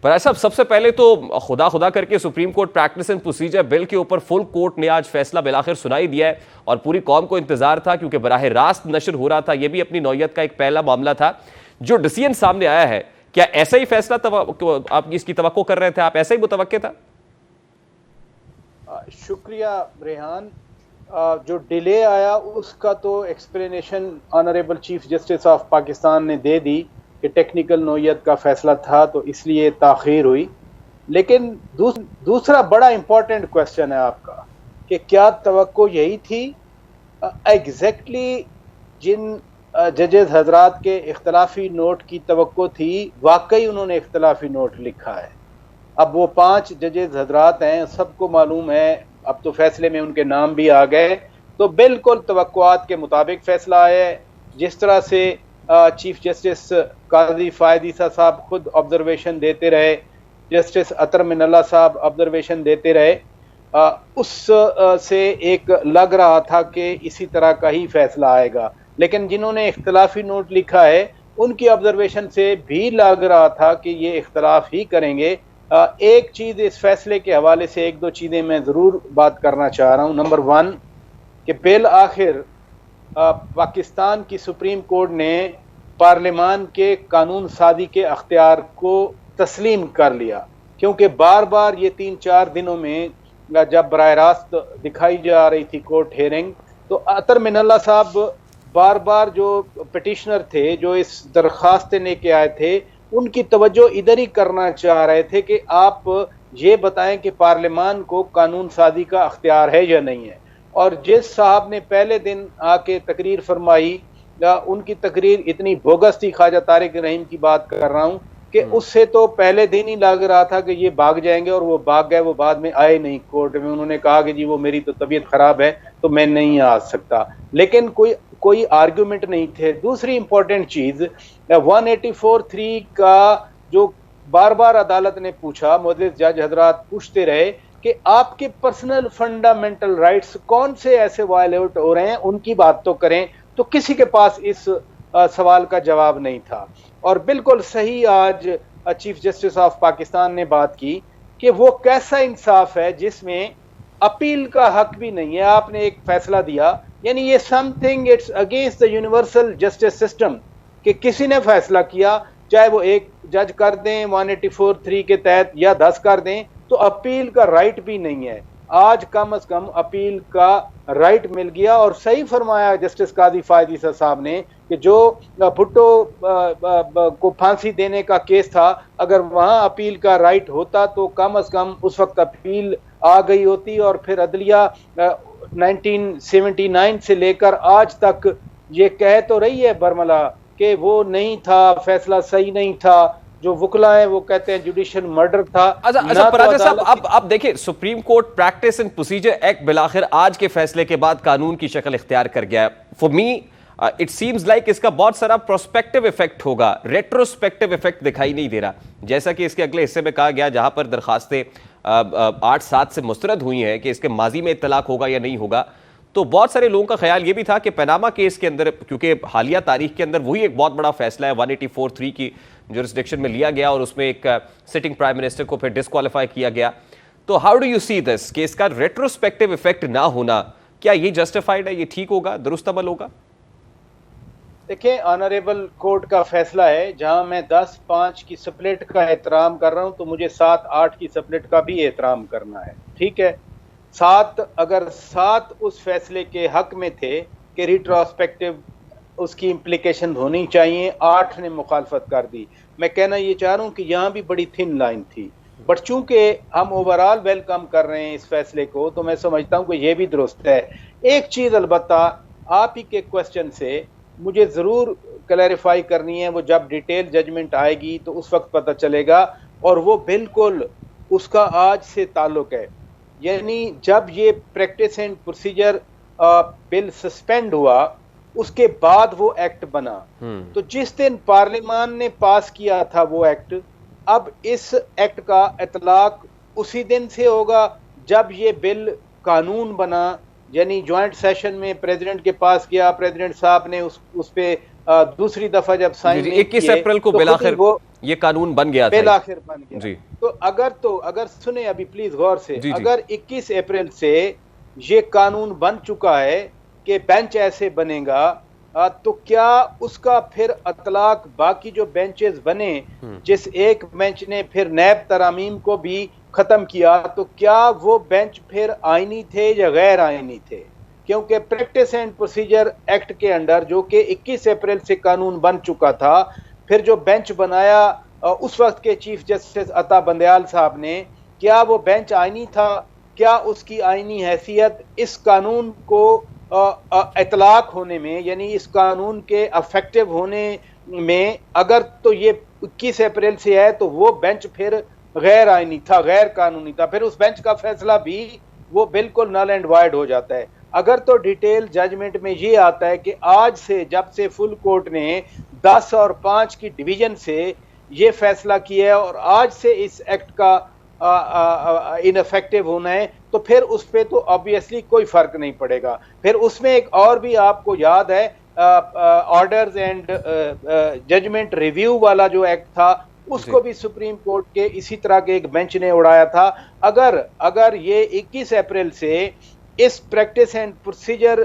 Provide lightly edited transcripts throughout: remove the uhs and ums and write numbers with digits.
فراز صاحب سب سے پہلے تو خدا کر کے supreme court practice and procedure bill کے اوپر فل کورٹ نے آج فیصلہ بالآخر سنائی دیا ہے، اور پوری قوم کو انتظار تھا کیونکہ براہ راست نشر ہو رہا تھا، یہ بھی اپنی نوعیت کا ایک پہلا معاملہ تھا۔ جو ڈیسیژن سامنے آیا ہے، کیا ایسا ہی فیصلہ آپ اس کی توقع کر رہے تھے؟ آپ ایسا ہی متوقع تھا؟ شکریہ ریحان۔ جو ڈیلے آیا اس کا تو explanation honourable chief justice of Pakistan نے دے دی کہ ٹیکنیکل نوعیت کا فیصلہ تھا تو اس لیے تاخیر ہوئی، لیکن دوسرا بڑا امپورٹنٹ کویسچن ہے آپ کا کہ کیا توقع یہی تھی؟ ایگزیکٹلی جن ججز حضرات کے اختلافی نوٹ کی توقع تھی، واقعی انہوں نے اختلافی نوٹ لکھا ہے۔ اب وہ 5 ججز حضرات ہیں، سب کو معلوم ہے، اب تو فیصلے میں ان کے نام بھی آ گئے، تو بالکل توقعات کے مطابق فیصلہ آیا ہے۔ جس طرح سے چیف جسٹس قاضی فائد عیسیٰ صاحب خود آبزرویشن دیتے رہے، جسٹس اطہر من اللہ صاحب آبزرویشن دیتے رہے، اس سے ایک لگ رہا تھا کہ اسی طرح کا ہی فیصلہ آئے گا، لیکن جنہوں نے اختلافی نوٹ لکھا ہے ان کی آبزرویشن سے بھی لگ رہا تھا کہ یہ اختلاف ہی کریں گے۔ ایک چیز اس فیصلے کے حوالے سے 1-2 چیزیں میں ضرور بات کرنا چاہ رہا ہوں۔ نمبر 1 کہ بالآخر پاکستان کی سپریم کورٹ نے پارلیمان کے قانون سازی کے اختیار کو تسلیم کر لیا، کیونکہ بار بار یہ 3-4 دنوں میں جب براہ راست دکھائی جا رہی تھی کورٹ ہیئرنگ، تو اطہر من اللہ صاحب بار بار جو پٹیشنر تھے جو اس درخواست لے کے آئے تھے ان کی توجہ ادھر ہی کرنا چاہ رہے تھے کہ آپ یہ بتائیں کہ پارلیمان کو قانون سازی کا اختیار ہے یا نہیں ہے۔ اور جس صاحب نے پہلے دن آ کے تقریر فرمائی، ان کی تقریر اتنی بوگس تھی، خواجہ طارق رحیم کی بات کر رہا ہوں، کہ اس سے تو پہلے دن ہی لگ رہا تھا کہ یہ بھاگ جائیں گے، اور وہ بھاگ گئے، وہ بعد میں آئے نہیں کورٹ میں۔ انہوں نے کہا کہ جی وہ میری تو طبیعت خراب ہے تو میں نہیں آ سکتا، لیکن کوئی آرگیومنٹ نہیں تھے۔ دوسری امپورٹنٹ چیز 184(3) کا جو بار بار عدالت نے پوچھا، معزز جج حضرات پوچھتے رہے کہ آپ کے پرسنل فنڈامنٹل رائٹس کون سے ایسے وائلیٹ ہو رہے ہیں، ان کی بات تو کریں، تو کسی کے پاس اس سوال کا جواب نہیں تھا۔ اور بالکل صحیح آج چیف جسٹس آف پاکستان نے بات کی کہ وہ کیسا انصاف ہے جس میں اپیل کا حق بھی نہیں ہے۔ آپ نے ایک فیصلہ دیا، یعنی یہ something it's against the universal justice system کہ کسی نے فیصلہ کیا، چاہے وہ ایک جج کر دیں 184(3) کے تحت یا 10 کر دیں، تو اپیل کا رائٹ بھی نہیں ہے۔ آج کم از کم اپیل کا رائٹ مل گیا، اور صحیح فرمایا جسٹس قاضی فائد عیسیٰ صاحب نے کہ جو بھٹو کو پھانسی دینے کا کیس تھا، اگر وہاں اپیل کا رائٹ ہوتا تو کم از کم اس وقت اپیل آ گئی ہوتی، اور پھر عدلیہ 1979 سے لے کر آج تک یہ کہہ تو رہی ہے برملا کہ وہ نہیں تھا، فیصلہ صحیح نہیں تھا۔ جو وکلا ہیں وہ کہتے ہیں جوڈیشل مرڈر تھا۔ اچھا پراجا صاحب، اب دیکھیں supreme court practice and procedure act بالآخر آج کے فیصلے کے بعد قانون کی شکل اختیار کر گیا ہے۔ For me it seems like اس کا بہت سارا پروسپیکٹو ایفیکٹ ہوگا، ریٹروسپیکٹو ایفیکٹ دکھائی نہیں دے رہا، جیسا کہ اس کے اگلے حصے میں کہا گیا جہاں پر درخواستیں 8-7 سے مسترد ہوئی ہیں کہ اس کے ماضی میں اطلاق ہوگا یا نہیں ہوگا۔ تو بہت سارے لوگوں کا خیال یہ بھی تھا کہ پیناما کیس کے اندر، کیونکہ حالیہ تاریخ کے اندر وہی ایک بہت بڑا فیصلہ ہے 184(3) کی جورسڈکشن میں لیا گیا، اور اس میں ایک سٹنگ پرائم منسٹر کو پھر ڈسکوالیفائی کیا گیا۔ تو ہاؤ ڈو یو سی دس کہ اس کا ریٹروسپیکٹو ایفیکٹ نہ ہونا، کیا یہ جسٹیفائڈ ہے، یہ ٹھیک ہوگا، درست عمل ہوگا؟ دیکھیں آنریبل کورٹ کا فیصلہ ہے، جہاں میں 10-5 کی سپلٹ کا احترام کر رہا ہوں تو مجھے 7-8 کی سپلٹ کا بھی احترام کرنا ہے، ٹھیک ہے؟ اگر 7 اس فیصلے کے حق میں تھے کہ ریٹروسپیکٹو اس کی امپلیکیشن ہونی چاہیے، 8 نے مخالفت کر دی۔ میں کہنا یہ چاہ رہا ہوں کہ یہاں بھی بڑی تھن لائن تھی، بٹ چونکہ ہم اوورال ویلکم کر رہے ہیں اس فیصلے کو تو میں سمجھتا ہوں کہ یہ بھی درست ہے۔ ایک چیز البتہ آپ ہی کے کوسچن سے مجھے ضرور کلیریفائی کرنی ہے، وہ جب ڈیٹیل ججمنٹ آئے گی تو اس وقت پتہ چلے گا، اور وہ بالکل اس کا آج سے تعلق ہے۔ یعنی جب یہ practice and procedure bill suspend ہوا اس کے بعد وہ ایکٹ بنا، تو جس دن پارلیمان نے پاس کیا تھا وہ ایکٹ، اب اس ایکٹ کا اطلاق اسی دن سے ہوگا جب یہ بل قانون بنا، یعنی جوائنٹ سیشن میں پریزیڈنٹ کے پاس گیا، پریزیڈنٹ صاحب نے اس پہ دوسری دفعہ جب سائن 21 اپریل کو بالآخر یہ قانون بن گیا تھا بالآخر بن گیا جی. تو اگر سنیں ابھی پلیز غور سے, جی. اگر 21 اپریل سے یہ قانون بن چکا ہے کہ بینچ ایسے بنے گا, تو کیا اس کا پھر اطلاق باقی جو بینچز بنے, جس ایک بینچ نے پھر نیب ترامیم کو بھی ختم کیا, تو کیا وہ بینچ پھر آئینی تھے یا غیر آئینی تھے؟ کیونکہ پریکٹس اینڈ پروسیجر ایکٹ کے انڈر جو کہ 21 اپریل سے قانون بن چکا تھا, پھر جو بینچ بنایا اس وقت کے چیف جسٹس عطا بندیال صاحب نے, کیا وہ بینچ آئینی تھا؟ کیا اس کی آئینی حیثیت اس قانون کو اطلاق ہونے میں, یعنی اس قانون کے افیکٹو ہونے میں, اگر تو یہ 21 اپریل سے ہے تو وہ بینچ پھر غیر آئینی تھا, غیر قانونی تھا, پھر اس بینچ کا فیصلہ بھی وہ بالکل نل اینڈ وائڈ ہو جاتا ہے. اگر تو ڈیٹیل ججمنٹ میں یہ آتا ہے کہ آج سے, جب سے فل کورٹ نے 10 اور 5 کی ڈویژن سے یہ فیصلہ کیا ہے اور آج سے اس ایکٹ کا ان افیکٹو ہونا ہے, تو پھر اس پہ تو obviously کوئی فرق نہیں پڑے گا. پھر اس میں ایک اور بھی آپ کو یاد ہے, آرڈرز اینڈ ججمنٹ ریویو والا جو ایکٹ تھا, اس کو بھی سپریم کورٹ کے اسی طرح کے ایک بینچ نے اڑایا تھا. اگر یہ 21 اپریل سے اس پریکٹس اینڈ پروسیجر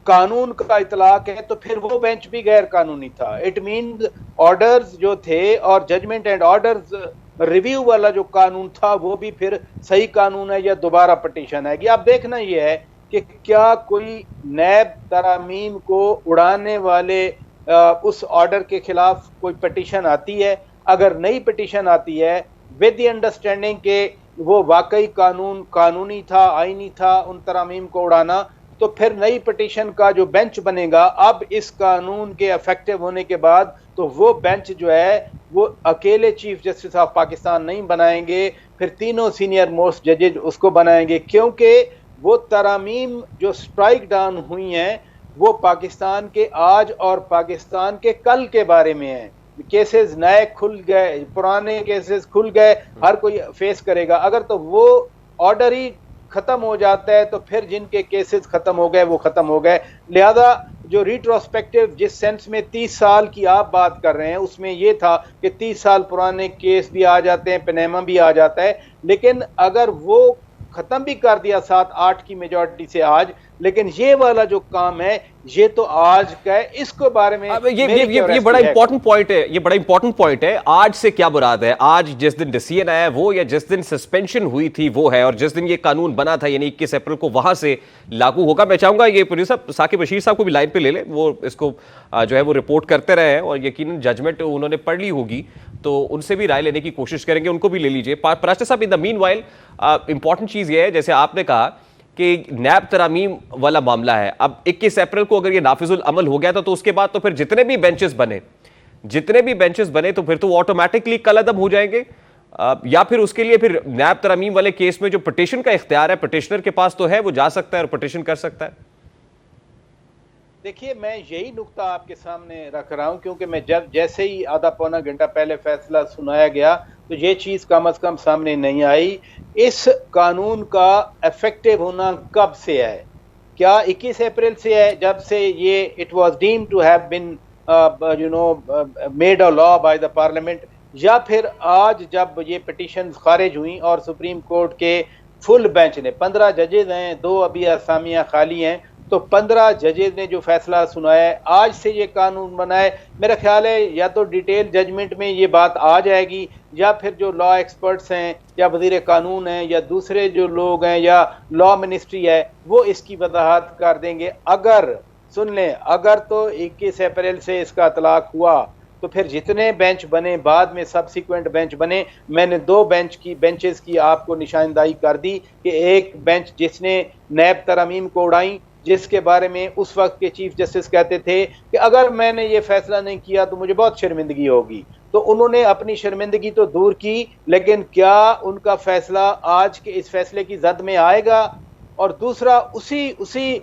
قانون کا اطلاق ہے, تو پھر وہ بینچ بھی غیر قانونی تھا. اٹ مینز آرڈرز جو تھے اور ججمنٹ اینڈ آرڈرز ریویو والا جو قانون تھا وہ بھی پھر صحیح قانون ہے یا دوبارہ پٹیشن ہے. اب دیکھنا یہ ہے کہ کیا کوئی نیب ترامیم کو اڑانے والے اس آرڈر کے خلاف کوئی پٹیشن آتی ہے. اگر نئی پٹیشن آتی ہے ود دی انڈرسٹینڈنگ کہ وہ واقعی قانونی تھا, آئینی تھا ان ترامیم کو اڑانا, تو پھر نئی پٹیشن کا جو بینچ بنے گا اب اس قانون کے افیکٹو ہونے کے بعد, تو وہ بینچ جو ہے وہ اکیلے چیف جسٹس آف پاکستان نہیں بنائیں گے, پھر تینوں سینئر موسٹ ججز اس کو بنائیں گے, کیونکہ وہ ترامیم جو سٹرائک ڈاؤن ہوئی ہیں وہ پاکستان کے آج اور پاکستان کے کل کے بارے میں ہیں. کیسز نئے کھل گئے, پرانے کیسز کھل گئے, ہر کوئی فیس کرے گا. اگر تو وہ آرڈر ہی ختم ہو جاتا ہے تو پھر جن کے کیسز ختم ہو گئے وہ ختم ہو گئے. لہذا جو ریٹروسپیکٹو جس سینس میں 30 سال کی آپ بات کر رہے ہیں, اس میں یہ تھا کہ 30 سال پرانے کیس بھی آ جاتے ہیں, پنیما بھی آ جاتا ہے, لیکن اگر وہ ختم بھی کر دیا 7-8 کی میجورٹی سے آج, لیکن یہ والا جو کام ہے یہ تو آج کا ہے. اس کو بارے میں یہ بڑا امپورٹنٹ پوائنٹ ہے, یہ بڑا امپورٹنٹ پوائنٹ ہے. آج سے کیا مراد ہے؟ آج جس دن ڈیسیژن آیا وہ, یا جس دن سسپینشن ہوئی تھی وہ ہے, اور جس دن یہ قانون بنا تھا یعنی 21 اپریل کو وہاں سے لاگو ہوگا. میں چاہوں گا یہ پروڈیوسر ثاقب بشیر صاحب کو بھی لائن پہ لے لیں, وہ اس کو جو ہے وہ رپورٹ کرتے رہے ہیں اور یقیناً ججمنٹ انہوں نے پڑھ لی ہوگی تو ان سے بھی رائے لینے کی کوشش کریں گے, ان کو بھی لے لیجئے. پراسٹر صاحب, ان دا مین وائل امپورٹنٹ چیز یہ ہے, جیسے آپ نے کہا کہ نیب ترامیم والا معاملہ ہے, اب 21 اپریل کو اگر یہ نافذ العمل ہو گیا تھا تو اس کے بعد تو پھر جتنے بھی بینچز بنے تو پھر تو وہ آٹومیٹکلی کل عدم ہو جائیں گے, یا پھر اس کے لیے پھر نیب ترامیم والے کیس میں جو پٹیشن کا اختیار ہے پٹیشنر کے پاس تو ہے, وہ جا سکتا ہے اور پٹیشن کر سکتا ہے. دیکھیے, میں یہی نقطہ آپ کے سامنے رکھ رہا ہوں, کیونکہ میں جیسے ہی آدھا پونا گھنٹہ پہلے فیصلہ سنایا گیا تو یہ چیز کم از کم سامنے نہیں آئی. اس قانون کا افیکٹو ہونا کب سے ہے؟ کیا 21 اپریل سے ہے, جب سے یہ it was deemed to have been made a law by the parliament, یا پھر آج جب یہ پٹیشنز خارج ہوئیں اور سپریم کورٹ کے فل بینچ نے, 15 ججز ہیں, 2 ابھی اسامیاں خالی ہیں, تو 15 ججز نے جو فیصلہ سنایا ہے آج سے یہ قانون بنا ہے. میرا خیال ہے یا تو ڈیٹیل ججمنٹ میں یہ بات آ جائے گی, یا پھر جو لا ایکسپرٹس ہیں یا وزیر قانون ہیں یا دوسرے جو لوگ ہیں یا لا منسٹری ہے وہ اس کی وضاحت کر دیں گے. اگر سن لیں, اگر تو 21 اپریل سے اس کا اطلاق ہوا تو پھر جتنے بینچ بنے بعد میں سبسیکوینٹ بینچ بنے, میں نے 2 بینچز کی آپ کو نشاندہی کر دی کہ ایک بینچ جس نے نیب ترامیم کو اڑائیں, جس کے بارے میں اس وقت کے چیف جسٹس کہتے تھے کہ اگر میں نے یہ فیصلہ نہیں کیا تو مجھے بہت شرمندگی ہوگی, تو انہوں نے اپنی شرمندگی تو دور کی, لیکن کیا ان کا فیصلہ آج کے اس فیصلے کی زد میں آئے گا؟ اور دوسرا اسی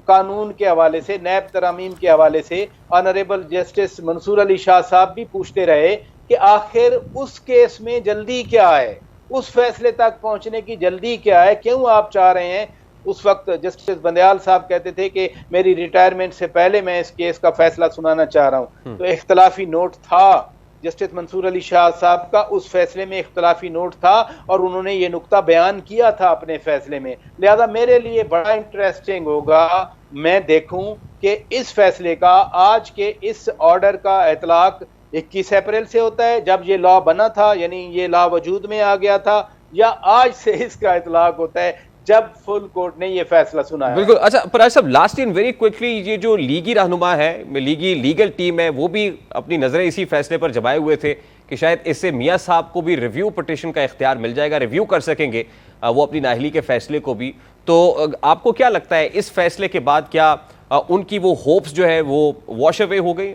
قانون کے حوالے سے, نیب ترامیم کے حوالے سے, آنریبل جسٹس منصور علی شاہ صاحب بھی پوچھتے رہے کہ آخر اس کیس میں جلدی کیا ہے, اس فیصلے تک پہنچنے کی جلدی کیا ہے, کیوں آپ چاہ رہے ہیں؟ اس وقت جسٹس بندیال صاحب کہتے تھے کہ میری ریٹائرمنٹ سے پہلے میں اس کیس کا فیصلہ سنانا چاہ رہا ہوں. تو اختلافی نوٹ تھا جسٹس منصور علی شاہ صاحب کا اس فیصلے میں اختلافی نوٹ تھا اور انہوں نے یہ نقطہ بیان کیا تھا اپنے فیصلے میں. لہذا میرے لیے بڑا انٹرسٹنگ ہوگا میں دیکھوں کہ اس فیصلے کا آج کے اس آرڈر کا اطلاق 21 اپریل سے ہوتا ہے جب یہ لا بنا تھا, یعنی یہ لا وجود میں آ گیا تھا, یا آج سے اس کا اطلاق ہوتا ہے جب فل کورٹ نے یہ فیصلہ سنا ہے. بالکل. اچھا پراج صاحب, لاسٹ ان ویری کوئکلی, یہ جو لیگی رہنما ہے, لیگی لیگل ٹیم ہے, وہ بھی اپنی نظریں اسی فیصلے پر جمائے ہوئے تھے کہ شاید اس سے میاں صاحب کو بھی ریویو پٹیشن کا اختیار مل جائے گا, ریویو کر سکیں گے وہ اپنی نااہلی کے فیصلے کو بھی. تو آپ کو کیا لگتا ہے اس فیصلے کے بعد کیا ان کی وہ ہوپس جو ہے وہ واش اوے ہو گئی؟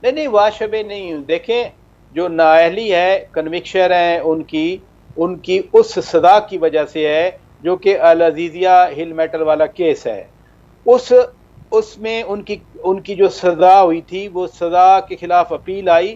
نہیں, واش اوے نہیں. دیکھیں جو نااہلی ہے, کنوکشن ہے ان کی اس صدا کی وجہ سے ہے جو کہ العزیزیہ ہل میٹل والا کیس ہے. اس میں ان کی جو سزا ہوئی تھی وہ سزا کے خلاف اپیل آئی.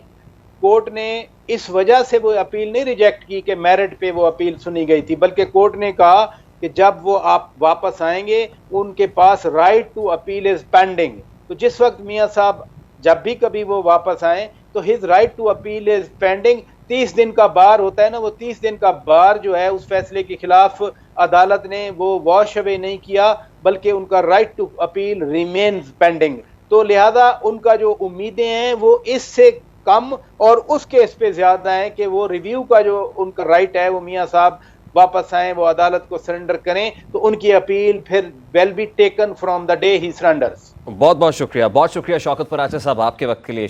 کورٹ نے اس وجہ سے وہ اپیل نہیں ریجیکٹ کی کہ میرٹ پہ وہ اپیل سنی گئی تھی, بلکہ کورٹ نے کہا کہ جب وہ آپ واپس آئیں گے ان کے پاس right to appeal is pending. تو جس وقت میاں صاحب جب بھی کبھی وہ واپس آئیں تو his right to appeal is pending. 30 دن کا بار ہوتا ہے نا, وہ 30 دن کا بار جو ہے اس فیصلے کے خلاف عدالت نے وہ واش اوے نہیں کیا, بلکہ ان کا right to appeal remains pending. تو لہذا ان کا جو امیدیں ہیں وہ اس سے کم اور اس کیس پہ زیادہ ہیں کہ وہ ریویو کا جو ان کا رائٹ ہے, وہ میاں صاحب واپس آئیں, وہ عدالت کو سرنڈر کریں, تو ان کی اپیل پھر will be taken from the day he surrenders. بہت بہت شکریہ شوکت پراچا صاحب آپ کے وقت کے لیے.